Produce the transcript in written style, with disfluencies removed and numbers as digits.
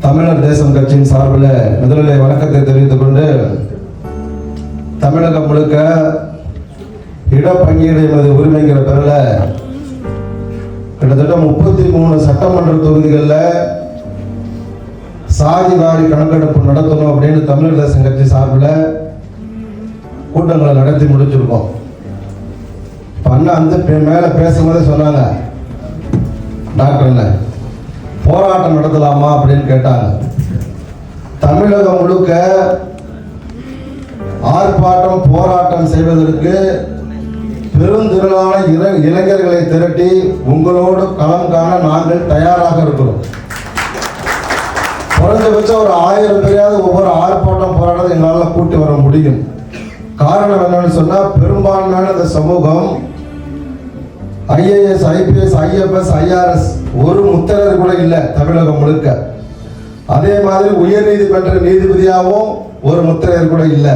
தமிழர் தேசம் கட்சியின் சார்பில் முதலிலே வணக்கத்தை தெரிவித்துக் கொண்டு, தமிழகம் முழுக்க இடப்பங்கீடு என்பது உரிமைங்கிற பேரில் கிட்டத்தட்ட 33 சட்டமன்ற தொகுதிகளில் சாதி வாரி கணக்கெடுப்பு நடத்தணும் அப்படின்னு தமிழர் தேசம் கட்சி சார்பில் கூட்டங்களை நடத்தி முடிச்சிருக்கோம். அண்ணா மேல பேசும்போதே சொன்னாங்க, டாக்டர் போராட்டம் நடத்தலாமா அப்படின்னு கேட்டாங்க. தமிழகம் முழுக்க ஆர்ப்பாட்டம் போராட்டம் செய்வதற்கு பெருந்திரளான இளைஞர்களை திரட்டி உங்களோடு களம் காண நாங்கள் தயாராக இருக்கிறோம். குறைந்தபட்சம் ஒரு 1000 பேரையாவது ஒவ்வொரு ஆர்ப்பாட்டம் போராட்டத்தை எங்களால் கூட்டி வர முடியும். காரணம் என்னன்னு சொன்னா, பெரும்பான்மையான இந்த சமூகம் IAS, IPS, IFS, IRS ஒரு முத்திரையர் கூட இல்லை தமிழகம் முழுக்க. அதே மாதிரி உயர் நீதிமன்ற நீதிபதியாகவும் ஒரு முத்திரையர் கூட இல்லை.